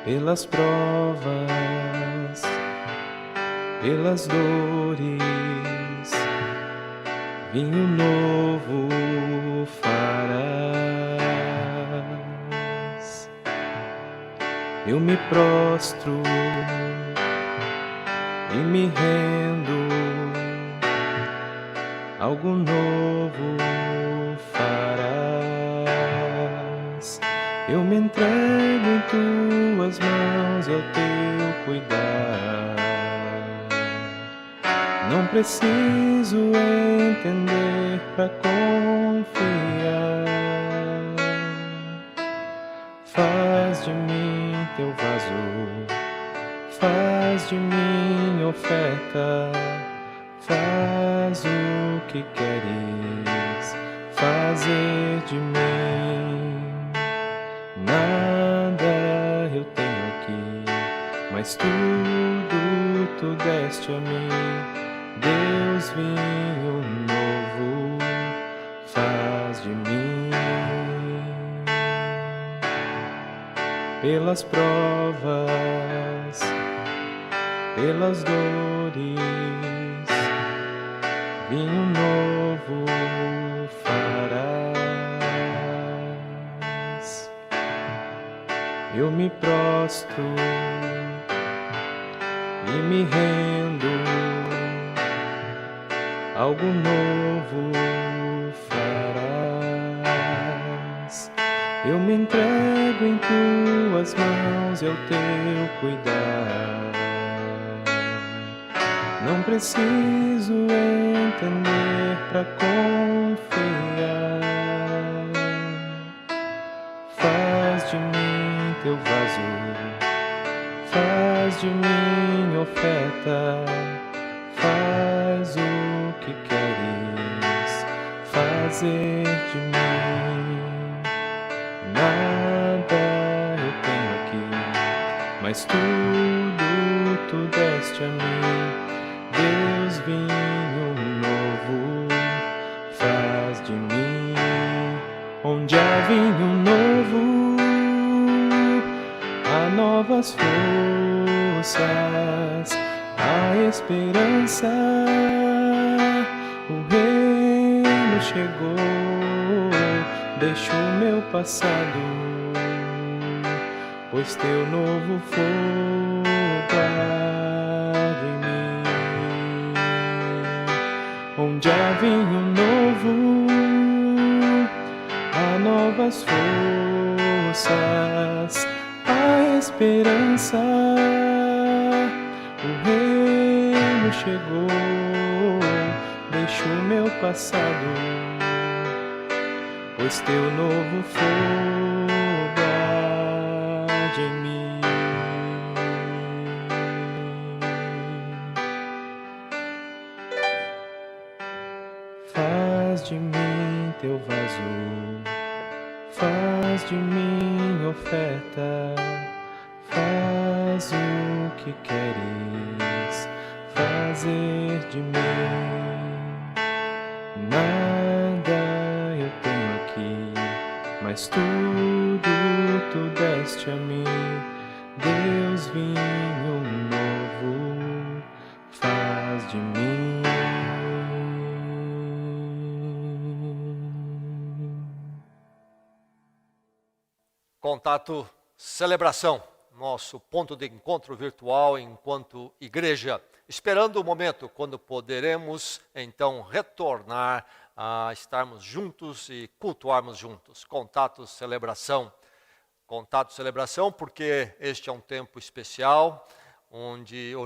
pelas provas, pelas dores, vinho novo farás. Eu me prostro e me rendo, algo novo farás. Eu me entrego em tuas mãos e ao teu cuidar. Não preciso entender para confiar. Faz de mim teu vaso, faz de mim oferta, faz o que queres fazer de mim. Nada eu tenho aqui, mas tudo tu deste a mim. Deus, vinho novo faz de mim. Pelas provas, pelas dores, vinho novo farás. Eu me prostro e me rendo, algo novo farás. Eu me entrego em tuas mãos e ao teu cuidar. Não preciso entender para confiar. Faz de mim teu vaso, faz de mim oferta, faz o que queres fazer de mim. Nada eu tenho aqui, mas tudo tu deste a mim. Deus, vinho novo faz de mim. Onde há vinho novo, há novas forças, há esperança. O reino chegou, deixo o meu passado, pois teu novo fogo arde em mim. Onde há vinho novo, há novas forças, há esperança. O reino chegou, deixo o meu passado, pois teu novo fogo arde em mim. Faz de mim teu vaso, faz de mim oferta, faz o que queres fazer de mim. Nada eu tenho aqui, mas tudo tu deste a mim. Deus, vinho novo faz de mim. Contato Celebração, nosso ponto de encontro virtual enquanto igreja, esperando o momento quando poderemos então retornar a estarmos juntos e cultuarmos juntos. Contato Celebração porque este é um tempo especial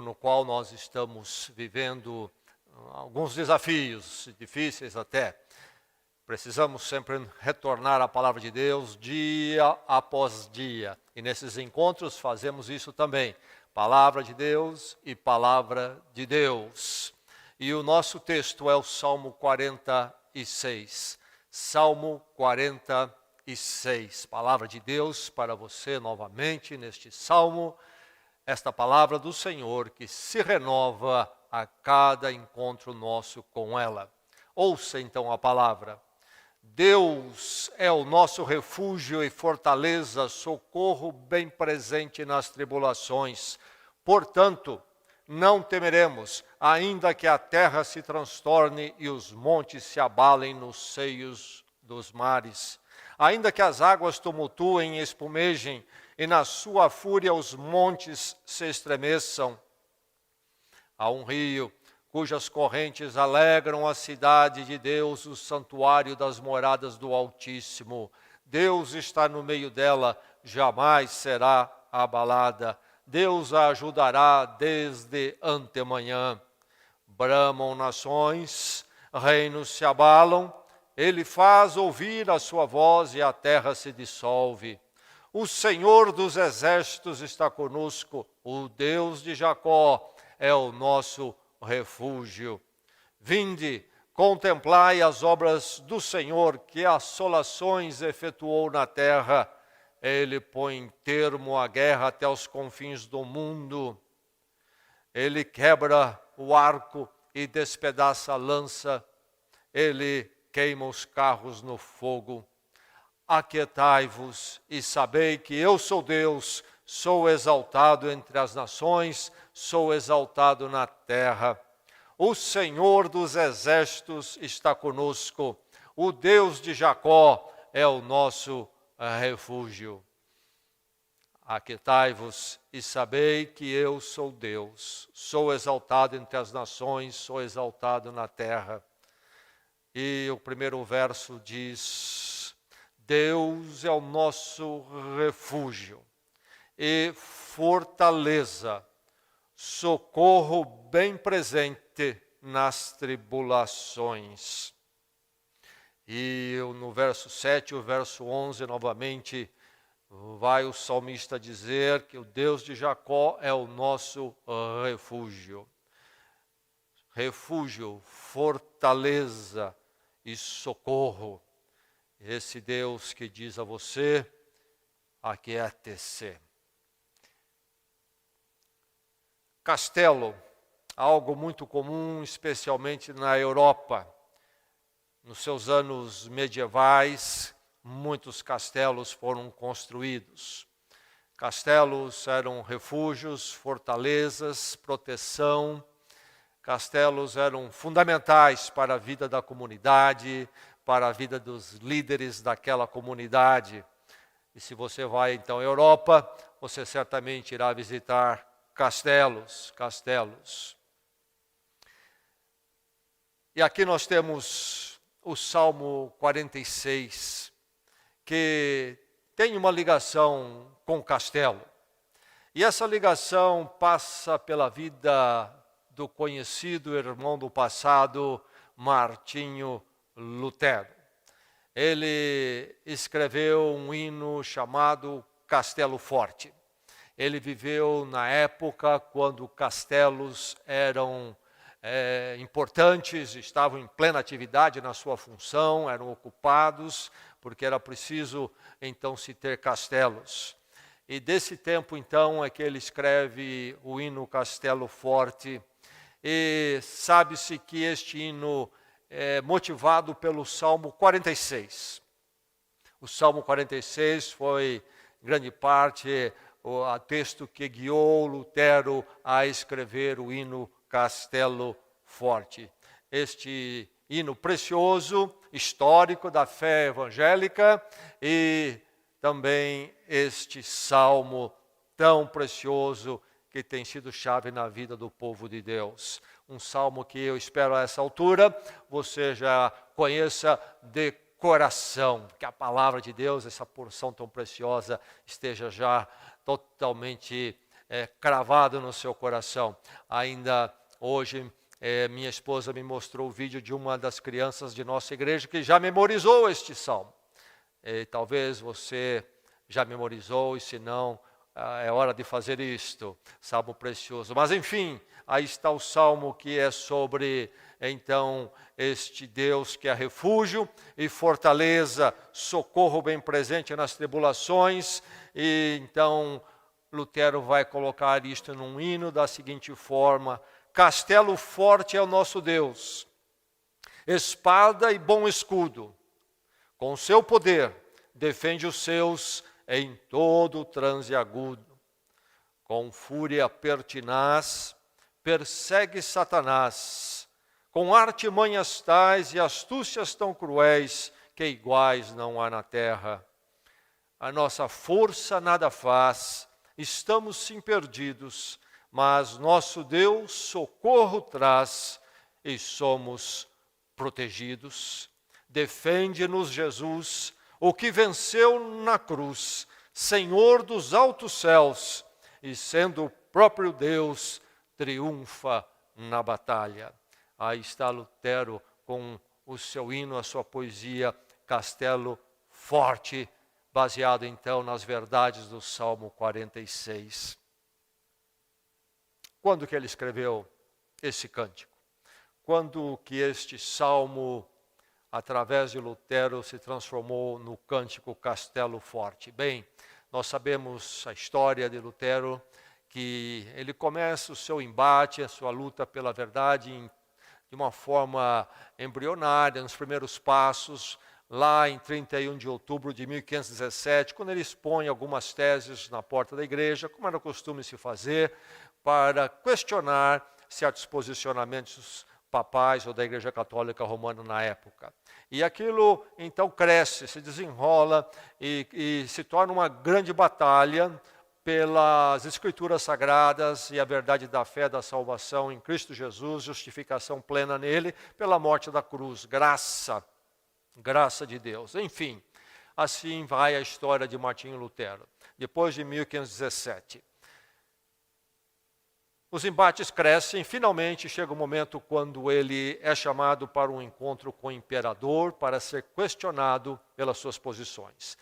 no qual nós estamos vivendo alguns desafios difíceis até. Precisamos sempre retornar à palavra de Deus dia após dia. E nesses encontros fazemos isso também. Palavra de Deus e palavra de Deus. E o nosso texto é o Salmo 46. Salmo 46. Palavra de Deus para você novamente neste salmo. Esta palavra do Senhor que se renova a cada encontro nosso com ela. Ouça então a palavra. Deus é o nosso refúgio e fortaleza, socorro bem presente nas tribulações. Portanto, não temeremos, ainda que a terra se transtorne e os montes se abalem nos seios dos mares. Ainda que as águas tumultuem e espumejem, e na sua fúria os montes se estremeçam. Há um rio cujas correntes alegram a cidade de Deus, o santuário das moradas do Altíssimo. Deus está no meio dela, jamais será abalada. Deus a ajudará desde antemanhã. Bramam nações, reinos se abalam, ele faz ouvir a sua voz e a terra se dissolve. O Senhor dos exércitos está conosco, o Deus de Jacó é o nosso refúgio. Vinde, contemplai as obras do Senhor, que assolações efetuou na terra. Ele põe termo à guerra até os confins do mundo. Ele quebra o arco e despedaça a lança. Ele queima os carros no fogo. Aquietai-vos e sabei que eu sou Deus, sou exaltado entre as nações, sou exaltado na terra. O Senhor dos exércitos está conosco, o Deus de Jacó é o nosso refúgio. Aquietai-vos e sabei que eu sou Deus, sou exaltado entre as nações, sou exaltado na terra. E o primeiro verso diz: Deus é o nosso refúgio e fortaleza, socorro bem presente nas tribulações. E no verso 7, o verso 11, novamente, vai o salmista dizer que o Deus de Jacó é o nosso refúgio. Refúgio, fortaleza e socorro. Esse Deus que diz a você: aquiete-se. Castelo, algo muito comum, especialmente na Europa. Nos seus anos medievais, muitos castelos foram construídos. Castelos eram refúgios, fortalezas, proteção. Castelos eram fundamentais para a vida da comunidade, para a vida dos líderes daquela comunidade. E se você vai então à Europa, você certamente irá visitar castelos. E aqui nós temos o Salmo 46, que tem uma ligação com o castelo. E essa ligação passa pela vida do conhecido irmão do passado, Martinho Lutero. Ele escreveu um hino chamado Castelo Forte. Ele viveu na época quando castelos eram importantes, estavam em plena atividade na sua função, eram ocupados, porque era preciso então se ter castelos. E desse tempo então é que ele escreve o hino Castelo Forte. E sabe-se que este hino é motivado pelo Salmo 46. O Salmo 46 foi, em grande parte, o texto que guiou Lutero a escrever o hino Castelo Forte. Este hino precioso, histórico da fé evangélica, e também este salmo tão precioso que tem sido chave na vida do povo de Deus. Um salmo que eu espero a essa altura você já conheça de coração, que a palavra de Deus, essa porção tão preciosa, esteja já totalmente cravado no seu coração. Ainda hoje, minha esposa me mostrou o vídeo de uma das crianças de nossa igreja que já memorizou este salmo. Talvez você já memorizou, e se não, é hora de fazer isto. Salmo precioso. Mas enfim, aí está o salmo que é sobre, então, este Deus que é refúgio e fortaleza, socorro bem presente nas tribulações. E então Lutero vai colocar isto num hino da seguinte forma: Castelo forte é o nosso Deus, espada e bom escudo, Com seu poder, defende os seus em todo o transe agudo. Com fúria pertinaz, persegue Satanás, com artimanhas tais e astúcias tão cruéis, que iguais não há na terra. A nossa força nada faz, estamos sim perdidos, mas nosso Deus socorro traz e somos protegidos. Defende-nos, Jesus, o que venceu na cruz, Senhor dos altos céus, e sendo o próprio Deus, triunfa na batalha. Aí está Lutero com o seu hino, a sua poesia, Castelo Forte, baseado então nas verdades do Salmo 46. Quando que ele escreveu esse cântico? Quando que este salmo, através de Lutero, se transformou no cântico Castelo Forte? Bem, nós sabemos a história de Lutero, que ele começa o seu embate, a sua luta pela verdade de uma forma embrionária, nos primeiros passos, lá em 31 de outubro de 1517, quando ele expõe algumas teses na porta da igreja, como era costume se fazer, para questionar certos posicionamentos papais ou da Igreja Católica Romana na época. E aquilo então cresce, se desenrola e se torna uma grande batalha pelas Escrituras Sagradas e a verdade da fé da salvação em Cristo Jesus, justificação plena nele, pela morte da cruz, graça de Deus. Enfim, assim vai a história de Martinho Lutero, depois de 1517. Os embates crescem, finalmente chega o momento quando ele é chamado para um encontro com o imperador para ser questionado pelas suas posições.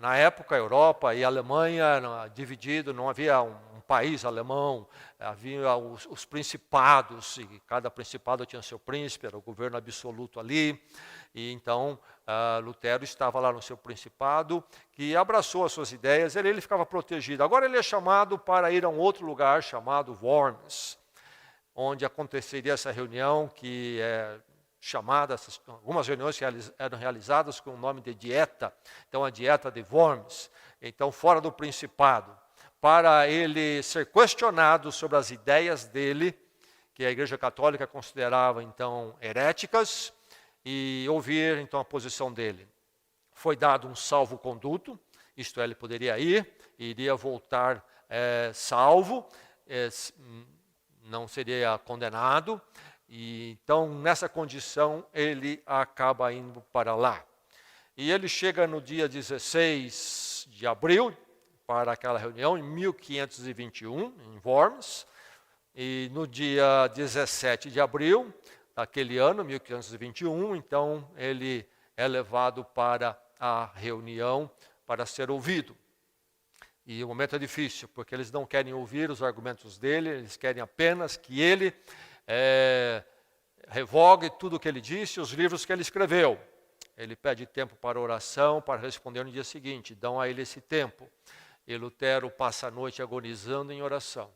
Na época, a Europa e a Alemanha dividido, não havia um país alemão, havia os principados, e cada principado tinha seu príncipe, era o governo absoluto ali, e então Lutero estava lá no seu principado, que abraçou as suas ideias, ele ficava protegido. Agora ele é chamado para ir a um outro lugar chamado Worms, onde aconteceria essa reunião que é chamada, algumas reuniões eram realizadas com o nome de dieta, então a dieta de Worms, então fora do principado, para ele ser questionado sobre as ideias dele, que a Igreja Católica considerava então heréticas, e ouvir então a posição dele. Foi dado um salvo-conduto, isto é, ele poderia ir, e iria voltar salvo, não seria condenado. E então, nessa condição, ele acaba indo para lá. E ele chega no dia 16 de abril, para aquela reunião, em 1521, em Worms. E no dia 17 de abril daquele ano, 1521, então, ele é levado para a reunião para ser ouvido. E o momento é difícil, porque eles não querem ouvir os argumentos dele, eles querem apenas que ele revogue tudo o que ele disse, os livros que ele escreveu. Ele pede tempo para oração, para responder no dia seguinte. Dão a ele esse tempo. E Lutero passa a noite agonizando em oração.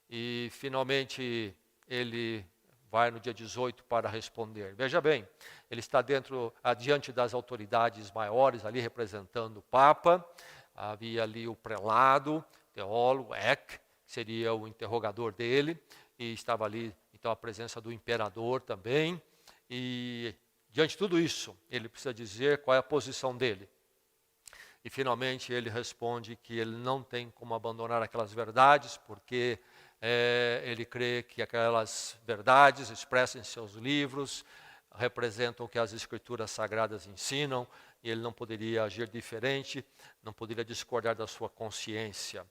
E finalmente ele vai no dia 18 para responder. Veja bem, ele está adiante das autoridades maiores, ali representando o Papa. Havia ali o prelado, teólogo, Eck, que seria o interrogador dele. E estava ali, então, a presença do imperador também. E, diante de tudo isso, ele precisa dizer qual é a posição dele. E, finalmente, ele responde que ele não tem como abandonar aquelas verdades, porque ele crê que aquelas verdades expressas em seus livros representam o que as Escrituras Sagradas ensinam, e ele não poderia agir diferente, não poderia discordar da sua consciência.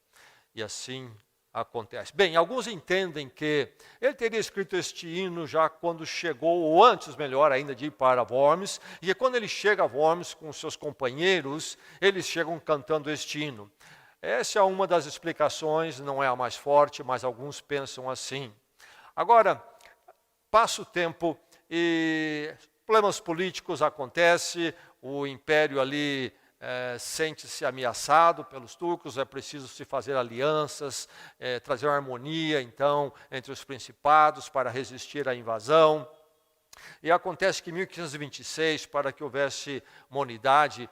E assim acontece. Bem, alguns entendem que ele teria escrito este hino já quando chegou, ou antes, melhor ainda, de ir para Worms, e quando ele chega a Worms com seus companheiros, eles chegam cantando este hino. Essa é uma das explicações, não é a mais forte, mas alguns pensam assim. Agora, passa o tempo e problemas políticos acontecem, o império ali sente-se ameaçado pelos turcos, é preciso se fazer alianças, trazer uma harmonia, então, entre os principados para resistir à invasão. E acontece que em 1526, para que houvesse uma unidade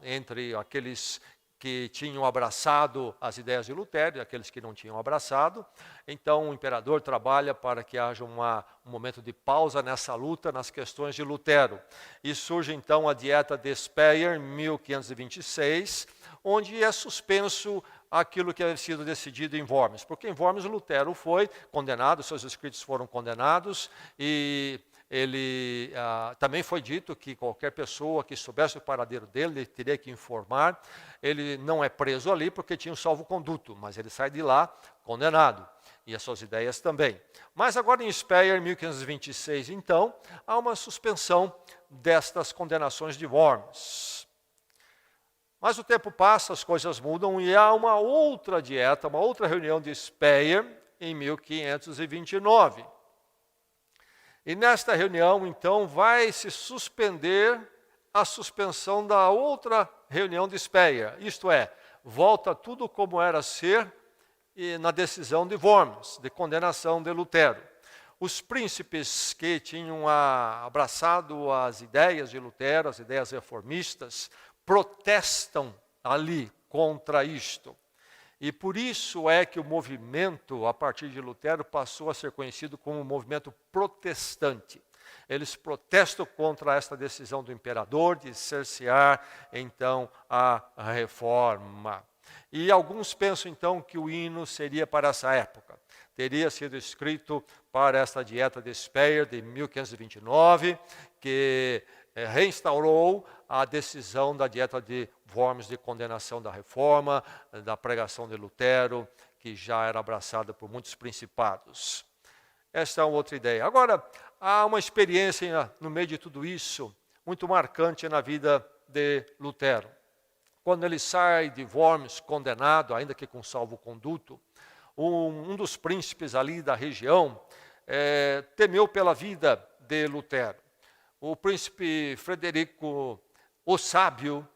entre aqueles que tinham abraçado as ideias de Lutero e aqueles que não tinham abraçado, então o imperador trabalha para que haja um momento de pausa nessa luta, nas questões de Lutero. E surge então a Dieta de Speyer, em 1526, onde é suspenso aquilo que havia sido decidido em Worms, porque em Worms Lutero foi condenado, seus escritos foram condenados, e ele também foi dito que qualquer pessoa que soubesse o paradeiro dele, ele teria que informar. Ele não é preso ali porque tinha um salvo-conduto, mas ele sai de lá condenado, e as suas ideias também. Mas agora em Speyer, em 1526, então, há uma suspensão destas condenações de Worms. Mas o tempo passa, as coisas mudam, e há uma outra dieta, uma outra reunião de Speyer, em 1529. E nesta reunião, então, vai se suspender a suspensão da outra reunião de Speyer. Isto é, volta tudo como era ser na decisão de Worms, de condenação de Lutero. Os príncipes que tinham abraçado as ideias de Lutero, as ideias reformistas, protestam ali contra isto. E por isso é que o movimento, a partir de Lutero, passou a ser conhecido como um movimento protestante. Eles protestam contra esta decisão do imperador de cercear, então, a reforma. E alguns pensam, então, que o hino seria para essa época. Teria sido escrito para esta Dieta de Speyer, de 1529, que reinstaurou a decisão da Dieta de Worms de condenação da reforma, da pregação de Lutero, que já era abraçada por muitos principados. Esta é uma outra ideia. Agora, há uma experiência no meio de tudo isso, muito marcante na vida de Lutero. Quando ele sai de Worms condenado, ainda que com salvo-conduto, um dos príncipes ali da região temeu pela vida de Lutero. O príncipe Frederico o Sábio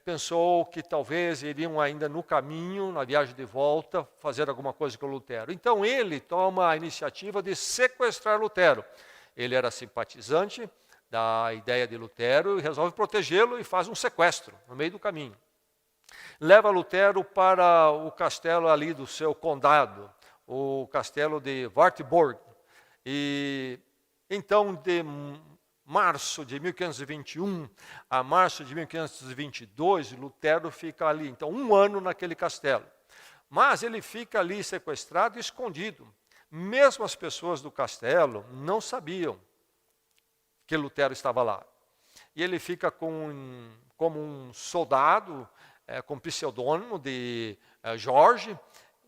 pensou que talvez iriam ainda no caminho, na viagem de volta, fazer alguma coisa com Lutero. Então ele toma a iniciativa de sequestrar Lutero. Ele era simpatizante da ideia de Lutero e resolve protegê-lo e faz um sequestro no meio do caminho. Leva Lutero para o castelo ali do seu condado, o castelo de Wartburg. E então, de março de 1521 a março de 1522, Lutero fica ali, então, um ano naquele castelo. Mas ele fica ali sequestrado e escondido. Mesmo as pessoas do castelo não sabiam que Lutero estava lá. E ele fica como um soldado, com pseudônimo de Jorge,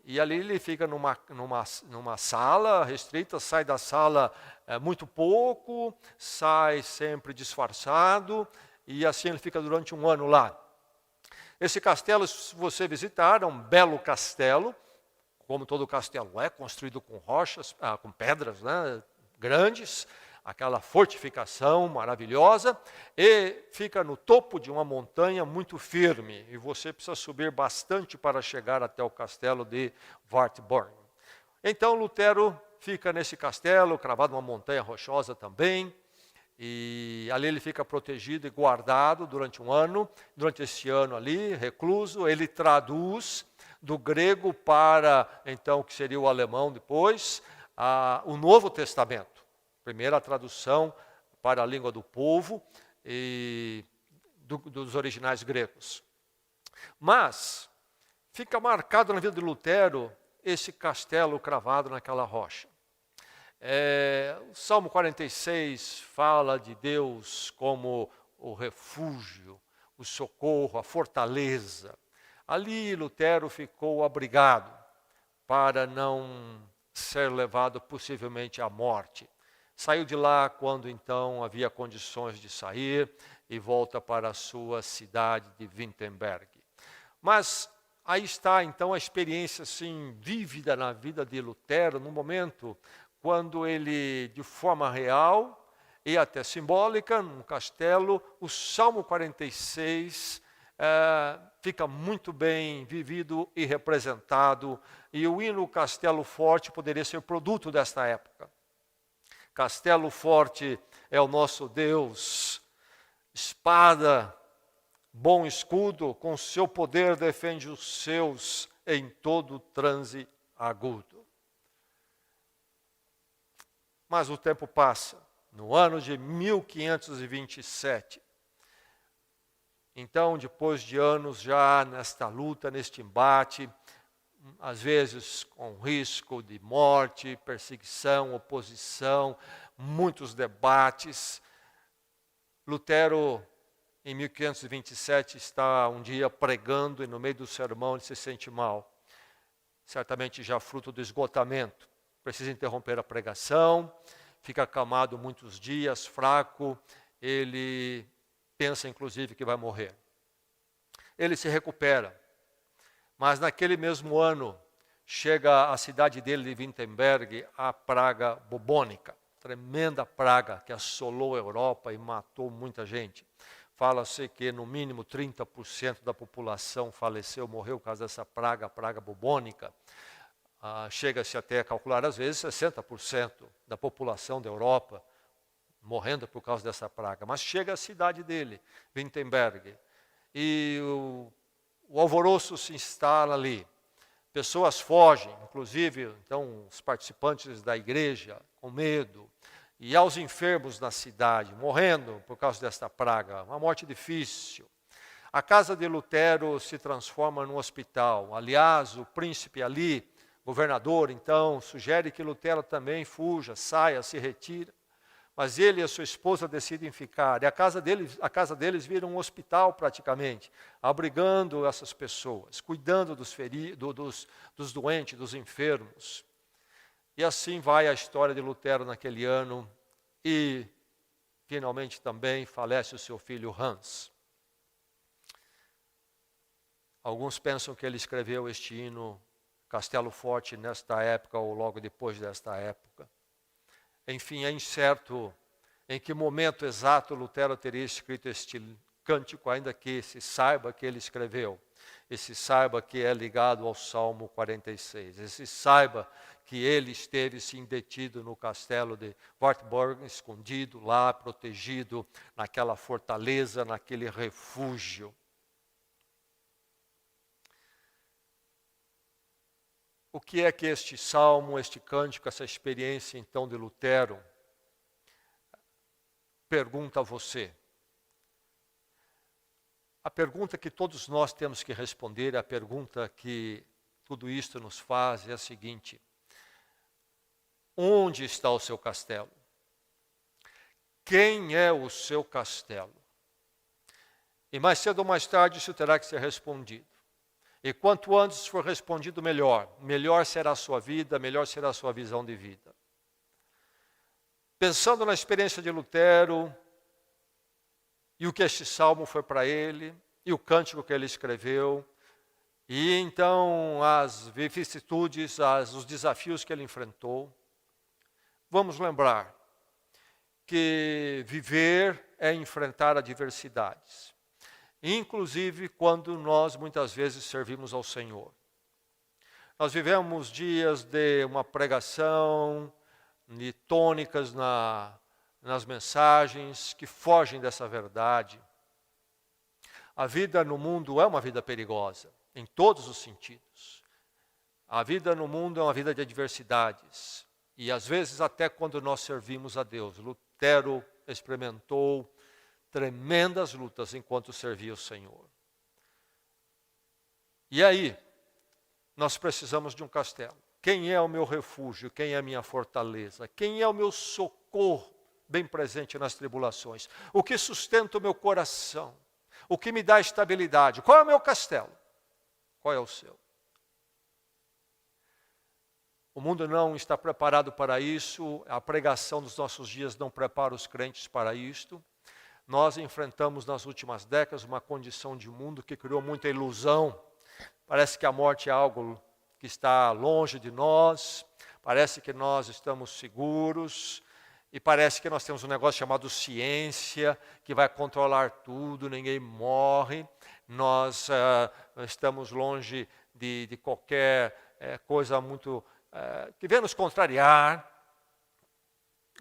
e ali ele fica numa sala restrita, sai da sala muito pouco, sai sempre disfarçado, e assim ele fica durante um ano lá. Esse castelo, se você visitar, é um belo castelo, como todo castelo é, construído com rochas, com pedras, né, grandes, aquela fortificação maravilhosa, e fica no topo de uma montanha muito firme, e você precisa subir bastante para chegar até o castelo de Wartburg. Então Lutero fica nesse castelo, cravado numa montanha rochosa também, e ali ele fica protegido e guardado durante um ano. Durante esse ano ali, recluso, ele traduz do grego para, então, o que seria o alemão depois, o Novo Testamento. Primeira tradução para a língua do povo e dos originais gregos. Mas fica marcado na vida de Lutero esse castelo cravado naquela rocha. O Salmo 46 fala de Deus como o refúgio, o socorro, a fortaleza. Ali Lutero ficou abrigado para não ser levado possivelmente à morte. Saiu de lá quando então havia condições de sair e volta para a sua cidade de Wittenberg. Mas aí está então a experiência assim vívida na vida de Lutero, no momento quando ele, de forma real e até simbólica, no castelo, o Salmo 46 fica muito bem vivido e representado, e o hino Castelo Forte poderia ser produto desta época. Castelo forte é o nosso Deus. Espada, bom escudo, com seu poder defende os seus em todo transe agudo. Mas o tempo passa. No ano de 1527, então, depois de anos já nesta luta, neste embate, às vezes com risco de morte, perseguição, oposição, muitos debates, Lutero, em 1527, está um dia pregando e no meio do sermão ele se sente mal. Certamente já fruto do esgotamento. Precisa interromper a pregação, fica acamado muitos dias, fraco, ele pensa inclusive que vai morrer. Ele se recupera, mas naquele mesmo ano chega à cidade dele de Wittenberg a praga bubônica, tremenda praga que assolou a Europa e matou muita gente. Fala-se que no mínimo 30% da população faleceu, morreu por causa dessa praga, a praga bubônica. Chega-se até a calcular, às vezes, 60% da população da Europa morrendo por causa dessa praga. Mas chega à cidade dele, Wittenberg, e o alvoroço se instala ali. Pessoas fogem, inclusive então, os participantes da igreja, com medo, e aos enfermos na cidade, morrendo por causa desta praga, uma morte difícil. A casa de Lutero se transforma num hospital. Aliás, o príncipe ali, governador, então, sugere que Lutero também fuja, saia, se retire. Mas ele e a sua esposa decidem ficar. E a casa deles vira um hospital praticamente, abrigando essas pessoas, cuidando dos feridos, dos doentes, dos enfermos. E assim vai a história de Lutero naquele ano. E, finalmente, também falece o seu filho Hans. Alguns pensam que ele escreveu este hino, Castelo Forte, nesta época ou logo depois desta época. Enfim, é incerto em que momento exato Lutero teria escrito este cântico, ainda que se saiba que ele escreveu. E se saiba que é ligado ao Salmo 46. E se saiba que ele esteve sim detido no castelo de Wartburg, escondido lá, protegido naquela fortaleza, naquele refúgio. O que é que este salmo, este cântico, essa experiência então de Lutero pergunta a você? A pergunta que todos nós temos que responder, a pergunta que tudo isto nos faz é a seguinte: onde está o seu castelo? Quem é o seu castelo? E mais cedo ou mais tarde isso terá que ser respondido. E quanto antes for respondido, melhor. Melhor será a sua vida, melhor será a sua visão de vida. Pensando na experiência de Lutero, e o que este salmo foi para ele, e o cântico que ele escreveu, e então as vicissitudes, os desafios que ele enfrentou, vamos lembrar que viver é enfrentar adversidades. Inclusive quando nós muitas vezes servimos ao Senhor. Nós vivemos dias de uma pregação, de tônicas nas mensagens que fogem dessa verdade. A vida no mundo é uma vida perigosa, em todos os sentidos. A vida no mundo é uma vida de adversidades. E às vezes até quando nós servimos a Deus. Lutero experimentou tremendas lutas enquanto servia o Senhor. E aí, nós precisamos de um castelo. Quem é o meu refúgio? Quem é a minha fortaleza? Quem é o meu socorro bem presente nas tribulações? O que sustenta o meu coração? O que me dá estabilidade? Qual é o meu castelo? Qual é o seu? O mundo não está preparado para isso. A pregação dos nossos dias não prepara os crentes para isto. Nós enfrentamos nas últimas décadas uma condição de mundo que criou muita ilusão. Parece que a morte é algo que está longe de nós, parece que nós estamos seguros, e parece que nós temos um negócio chamado ciência, que vai controlar tudo, ninguém morre. Nós estamos longe de qualquer coisa muito que venha nos contrariar.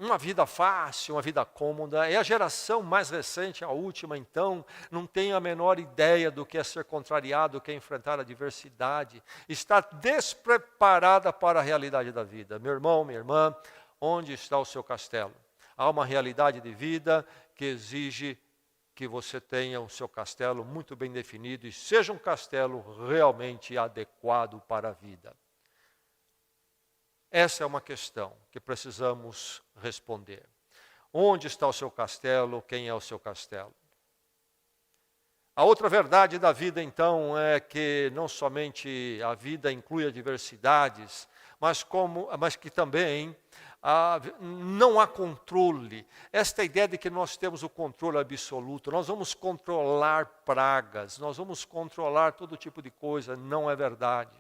uma vida fácil, uma vida cômoda. É a geração mais recente, a última, então, não tem a menor ideia do que é ser contrariado, do que é enfrentar a adversidade. Está despreparada para a realidade da vida. Meu irmão, minha irmã, onde está o seu castelo? Há uma realidade de vida que exige que você tenha o seu castelo muito bem definido e seja um castelo realmente adequado para a vida. Essa é uma questão que precisamos responder. Onde está o seu castelo? Quem é o seu castelo? A outra verdade da vida, então, é que não somente a vida inclui adversidades, mas que também não há controle. Esta ideia de que nós temos o controle absoluto, nós vamos controlar pragas, nós vamos controlar todo tipo de coisa, não é verdade.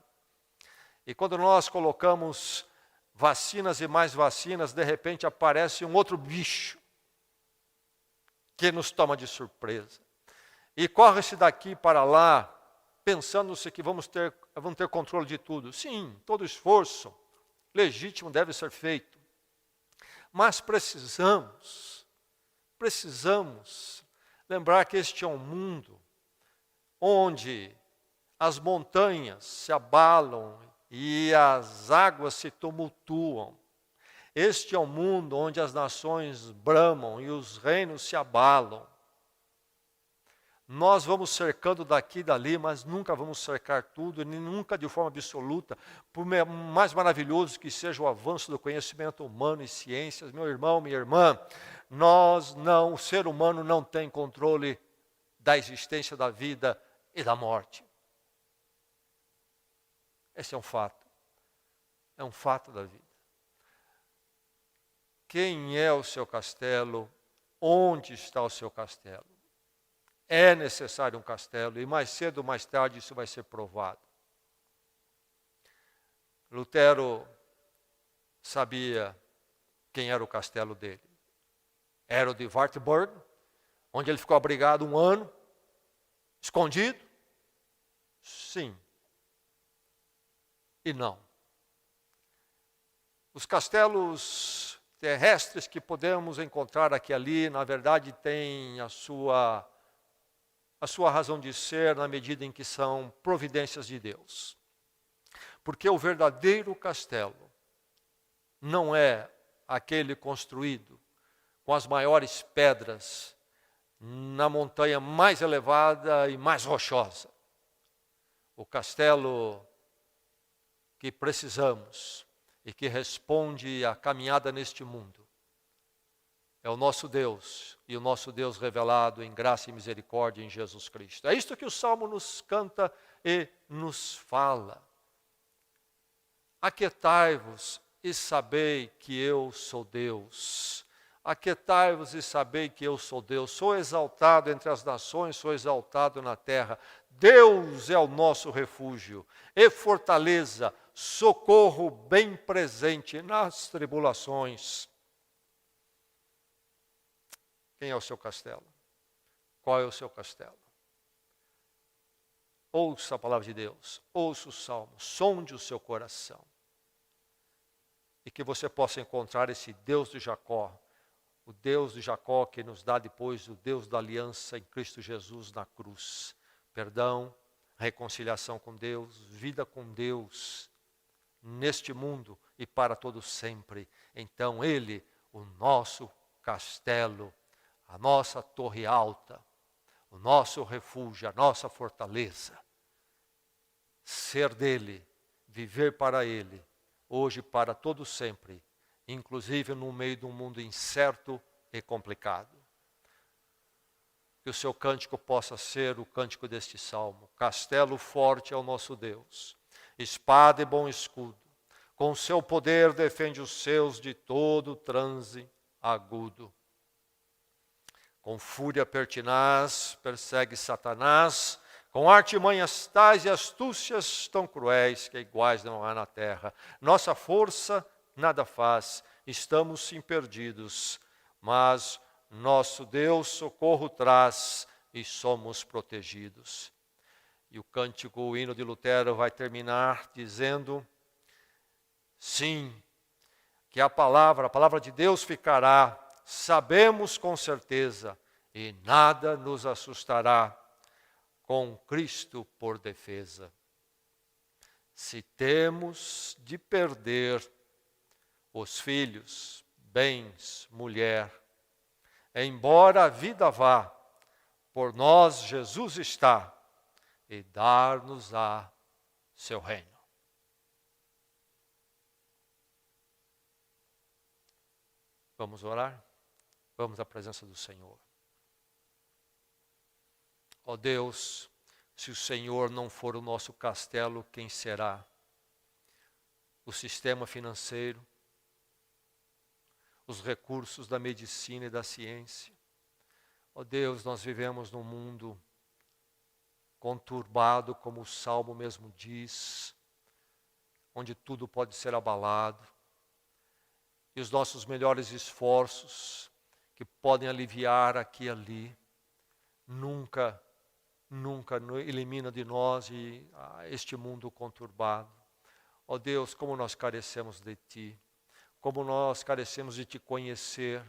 E quando nós colocamos vacinas e mais vacinas, de repente aparece um outro bicho que nos toma de surpresa. E corre-se daqui para lá, pensando-se que vamos ter controle de tudo. Sim, todo esforço legítimo deve ser feito. Mas precisamos lembrar que este é um mundo onde as montanhas se abalam e as águas se tumultuam. Este é um mundo onde as nações bramam e os reinos se abalam. Nós vamos cercando daqui e dali, mas nunca vamos cercar tudo, nem nunca de forma absoluta. Por mais maravilhoso que seja o avanço do conhecimento humano e ciências, meu irmão, minha irmã, o ser humano não tem controle da existência da vida e da morte. Esse é um fato. É um fato da vida. Quem é o seu castelo? Onde está o seu castelo? É necessário um castelo, e mais cedo ou mais tarde isso vai ser provado. Lutero sabia quem era o castelo dele. Era o de Wartburg, onde ele ficou abrigado 1 ano, escondido? Sim. E não. Os castelos terrestres que podemos encontrar aqui e ali, na verdade, têm a sua razão de ser na medida em que são providências de Deus. Porque o verdadeiro castelo não é aquele construído com as maiores pedras na montanha mais elevada e mais rochosa. O castelo que precisamos e que responde à caminhada neste mundo é o nosso Deus, e o nosso Deus revelado em graça e misericórdia em Jesus Cristo. É isto que o Salmo nos canta e nos fala. Aquietai-vos e sabei que eu sou Deus. Aquietai-vos e sabei que eu sou Deus. Sou exaltado entre as nações, sou exaltado na terra. Deus é o nosso refúgio e fortaleza, socorro bem presente nas tribulações. Quem é o seu castelo? Qual é o seu castelo? Ouça a palavra de Deus, ouça o Salmo, sonde o seu coração. E que você possa encontrar esse Deus de Jacó, o Deus de Jacó que nos dá depois o Deus da aliança em Cristo Jesus na cruz. Perdão, reconciliação com Deus, vida com Deus, neste mundo e para todo sempre. Então Ele, o nosso castelo, a nossa torre alta, o nosso refúgio, a nossa fortaleza. Ser dele, viver para ele, hoje para todo sempre, inclusive no meio de um mundo incerto e complicado. Que o seu cântico possa ser o cântico deste salmo. Castelo forte é o nosso Deus, espada e bom escudo. Com seu poder defende os seus de todo transe agudo. Com fúria pertinaz persegue Satanás, com artimanhas tais e astúcias tão cruéis que iguais não há na terra. Nossa força nada faz, estamos sim perdidos, mas nosso Deus socorro traz e somos protegidos. E o cântico, o hino de Lutero vai terminar dizendo: sim, que a palavra de Deus ficará, sabemos com certeza, e nada nos assustará, com Cristo por defesa. Se temos de perder os filhos, bens, mulher, embora a vida vá, por nós Jesus está, e dar-nos-á seu reino. Vamos orar? Vamos à presença do Senhor. Ó Deus, se o Senhor não for o nosso castelo, quem será? O sistema financeiro, os recursos da medicina e da ciência. Ó Deus, nós vivemos num mundo conturbado, como o Salmo mesmo diz, onde tudo pode ser abalado. E os nossos melhores esforços, que podem aliviar aqui e ali, nunca elimina de nós este mundo conturbado. Ó Deus, como nós carecemos de Ti, como nós carecemos de Te conhecer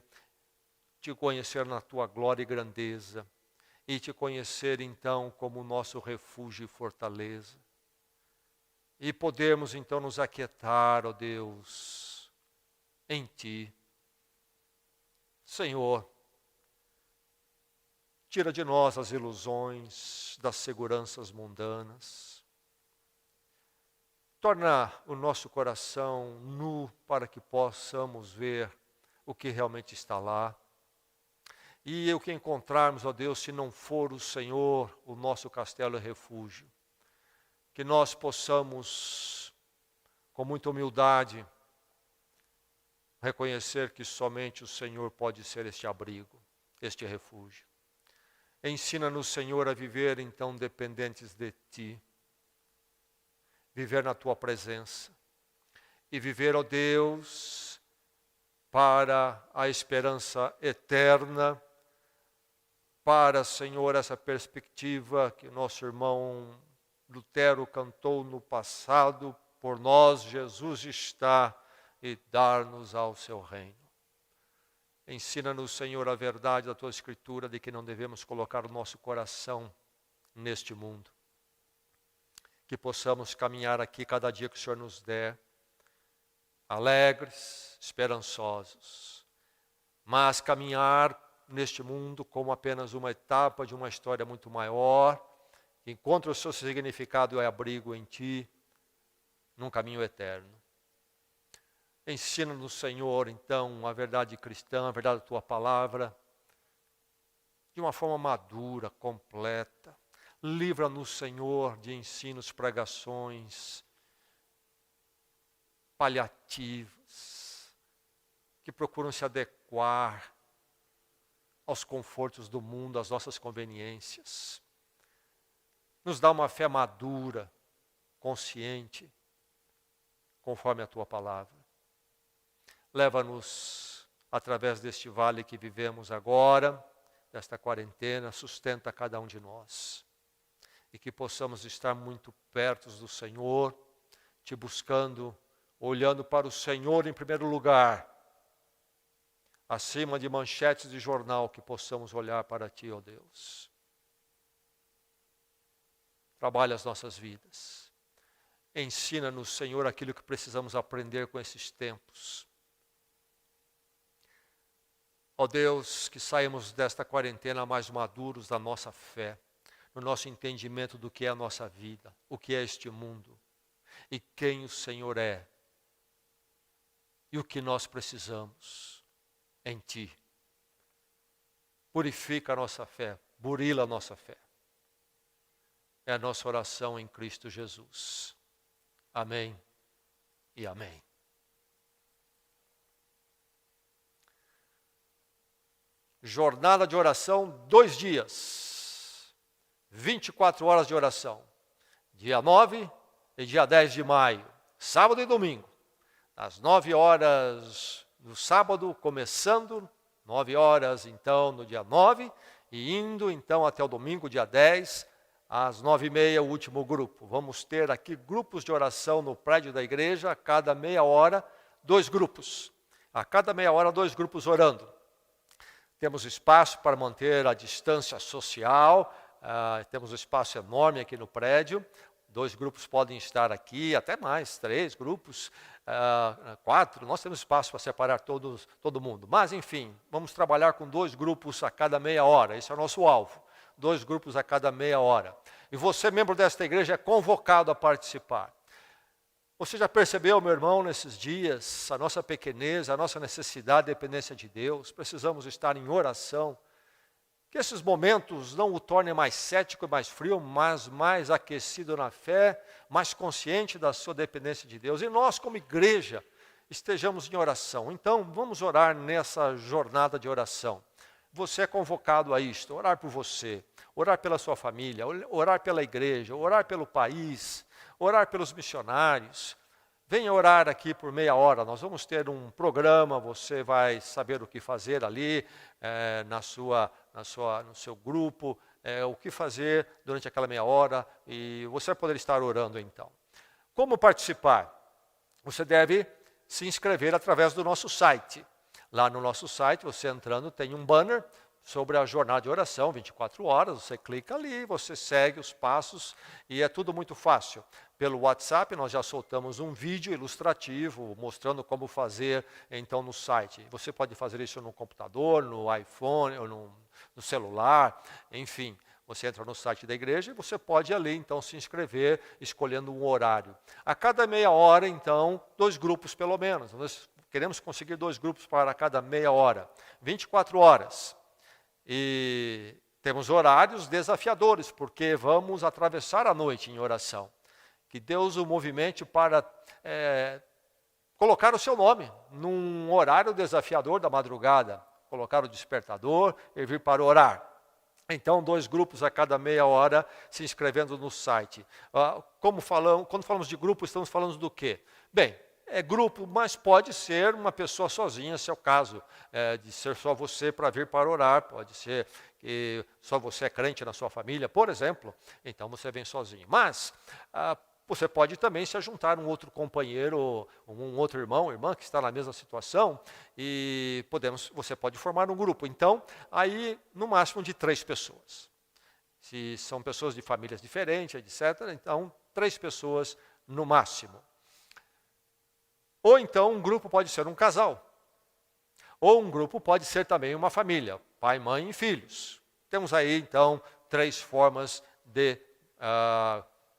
na Tua glória e grandeza, e Te conhecer então como nosso refúgio e fortaleza. E podermos então nos aquietar, ó Deus, em Ti. Senhor, tira de nós as ilusões das seguranças mundanas. Torna o nosso coração nu para que possamos ver o que realmente está lá. E o que encontrarmos, ó Deus, se não for o Senhor, o nosso castelo e refúgio, que nós possamos, com muita humildade, reconhecer que somente o Senhor pode ser este abrigo, este refúgio. Ensina-nos, Senhor, a viver então dependentes de Ti, viver na Tua presença e viver, ó Deus, para a esperança eterna, para, Senhor, essa perspectiva que nosso irmão Lutero cantou no passado, por nós Jesus está, e dar-nos ao seu reino. Ensina-nos, Senhor, a verdade da Tua Escritura, de que não devemos colocar o nosso coração neste mundo. Que possamos caminhar aqui cada dia que o Senhor nos der, alegres, esperançosos, mas caminhar neste mundo como apenas uma etapa de uma história muito maior, que encontra o seu significado e abrigo em Ti, num caminho eterno. Ensina-nos, Senhor, então, a verdade cristã, a verdade da Tua palavra, de uma forma madura, completa. Livra-nos, Senhor, de ensinos, pregações paliativas, que procuram se adequar aos confortos do mundo, às nossas conveniências. Nos dá uma fé madura, consciente, conforme a Tua palavra. Leva-nos através deste vale que vivemos agora, desta quarentena, sustenta cada um de nós. E que possamos estar muito perto do Senhor, Te buscando, olhando para o Senhor em primeiro lugar, acima de manchetes de jornal, que possamos olhar para Ti, ó Deus. Trabalha as nossas vidas. Ensina-nos, Senhor, aquilo que precisamos aprender com esses tempos. Ó Deus, que saímos desta quarentena mais maduros da nossa fé, no nosso entendimento do que é a nossa vida, o que é este mundo, e quem o Senhor é, e o que nós precisamos em Ti. Purifica a nossa fé, burila a nossa fé. É a nossa oração em Cristo Jesus. Amém e amém. Jornada de oração, 2 dias. 24 horas de oração. Dia 9 e dia 10 de maio. Sábado e domingo. Às 9 horas no sábado, começando, 9 horas então no dia 9, e indo então até o domingo, dia 10, às 9h30, o último grupo. Vamos ter aqui grupos de oração no prédio da igreja, a cada meia hora, 2 grupos. A cada meia hora, 2 grupos orando. Temos espaço para manter a distância social, temos um espaço enorme aqui no prédio. 2 grupos podem estar aqui, até mais, 3 grupos, 4. Nós temos espaço para separar todo mundo. Mas, enfim, vamos trabalhar com 2 grupos a cada meia hora. Esse é o nosso alvo. 2 grupos a cada meia hora. E você, membro desta igreja, é convocado a participar. Você já percebeu, meu irmão, nesses dias, a nossa pequenez, a nossa necessidade de dependência de Deus? Precisamos estar em oração. Que esses momentos não o tornem mais cético e mais frio, mas mais aquecido na fé, mais consciente da sua dependência de Deus. E nós, como igreja, estejamos em oração. Então, vamos orar nessa jornada de oração. Você é convocado a isto, orar por você, orar pela sua família, orar pela igreja, orar pelo país, orar pelos missionários. Venha orar aqui por meia hora, nós vamos ter um programa, você vai saber o que fazer ali, no seu grupo, o que fazer durante aquela meia hora, e você vai poder estar orando então. Como participar? Você deve se inscrever através do nosso site. Lá no nosso site, você entrando, tem um banner sobre a jornada de oração, 24 horas, você clica ali, você segue os passos e é tudo muito fácil. Pelo WhatsApp, nós já soltamos um vídeo ilustrativo, mostrando como fazer então no site. Você pode fazer isso no computador, no iPhone, ou no celular, enfim. Você entra no site da igreja e você pode ali então se inscrever, escolhendo um horário. A cada meia hora, então, 2 grupos pelo menos. Nós queremos conseguir 2 grupos para cada meia hora, 24 horas. E temos horários desafiadores, porque vamos atravessar a noite em oração. Que Deus o movimente para colocar o seu nome num horário desafiador da madrugada, colocar o despertador e vir para orar. Então, 2 grupos a cada meia hora se inscrevendo no site. Quando falamos de grupo, estamos falando do quê? Bem, é grupo, mas pode ser uma pessoa sozinha, se é o caso, de ser só você para vir para orar, pode ser que só você é crente na sua família, por exemplo, então você vem sozinho. Mas você pode também se juntar a um outro companheiro, um outro irmão, irmã que está na mesma situação, e você pode formar um grupo. Então, aí no máximo de 3 pessoas. Se são pessoas de famílias diferentes, etc., então 3 pessoas no máximo. Ou então um grupo pode ser um casal. Ou um grupo pode ser também uma família, pai, mãe e filhos. Temos aí então 3 formas de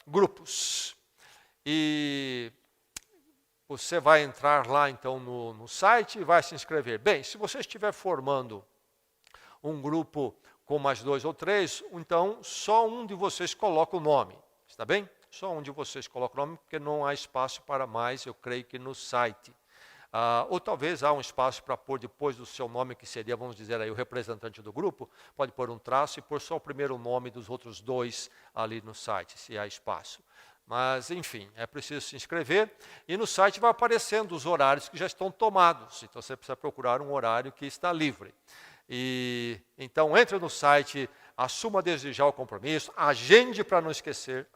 grupos. E você vai entrar lá então no site e vai se inscrever. Bem, se você estiver formando um grupo com mais 2 ou 3, então só um de vocês coloca o nome, está bem? Só um de vocês coloca o nome, porque não há espaço para mais, eu creio que no site. Ou talvez há um espaço para pôr depois do seu nome, que seria, vamos dizer aí, o representante do grupo, pode pôr um traço e pôr só o primeiro nome dos outros 2 ali no site, se há espaço. Mas, enfim, é preciso se inscrever e no site vai aparecendo os horários que já estão tomados. Então, você precisa procurar um horário que está livre. E então, entre no site, assuma desde já o compromisso, agende para não esquecer,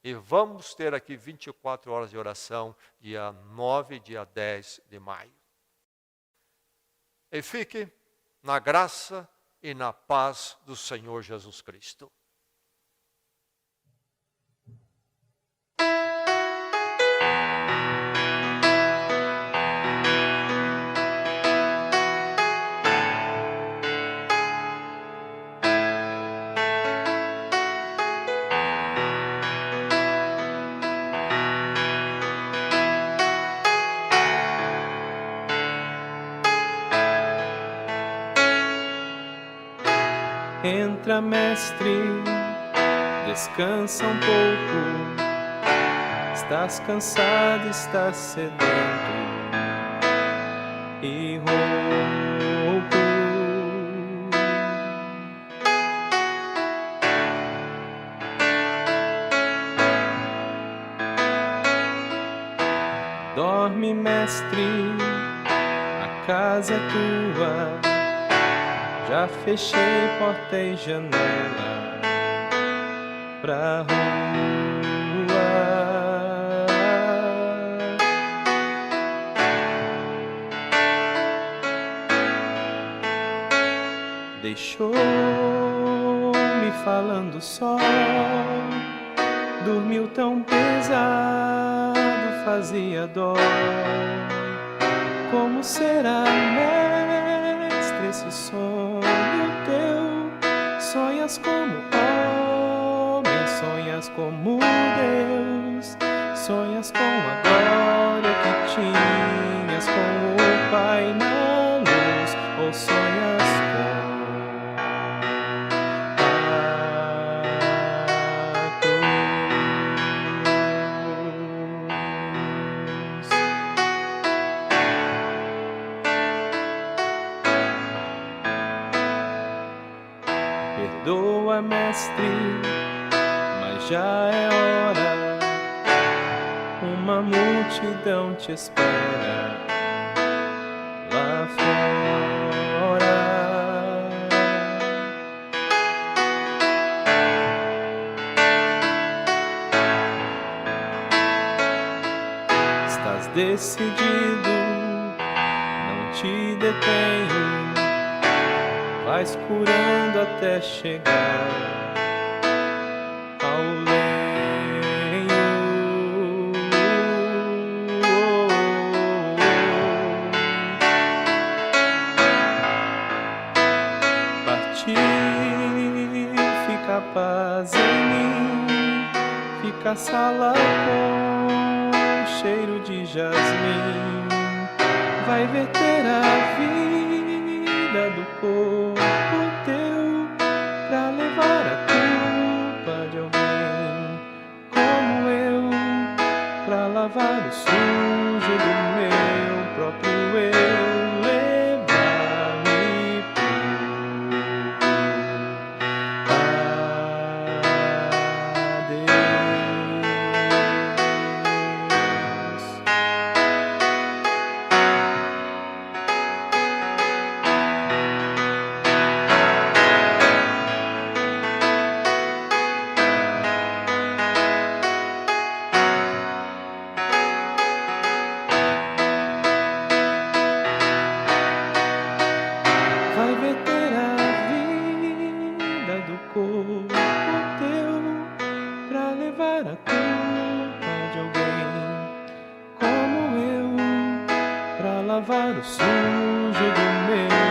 e vamos ter aqui 24 horas de oração, dia 9 e dia 10 de maio. E fique na graça e na paz do Senhor Jesus Cristo. Entra, mestre, descansa um pouco. Estás cansado, estás sedento e rouco. Dorme, mestre, a casa é tua. Já fechei porta e janela pra rua. deixou-me falando só, dormiu tão pesado, fazia dó. Como será, mestre, esse sonho teu? Sonhas como homem, sonhas como Deus, sonhas com a glória que tinhas com o Pai na luz, ou sonhas com perdoa, mestre, mas já é hora. Uma multidão te espera lá fora. Estás decidido, não te detenho. Vais curando até chegar ao lenho. Partiu, fica a paz em mim, fica a sala com cheiro de jasmim. Vai verter a vida do corpo teu pra levar a culpa de alguém como eu, pra lavar o sujo do meu próprio eu, levar-me a Deus. Vai verter a vida do corpo teu pra levar a culpa de alguém como eu, pra lavar o sujo do meu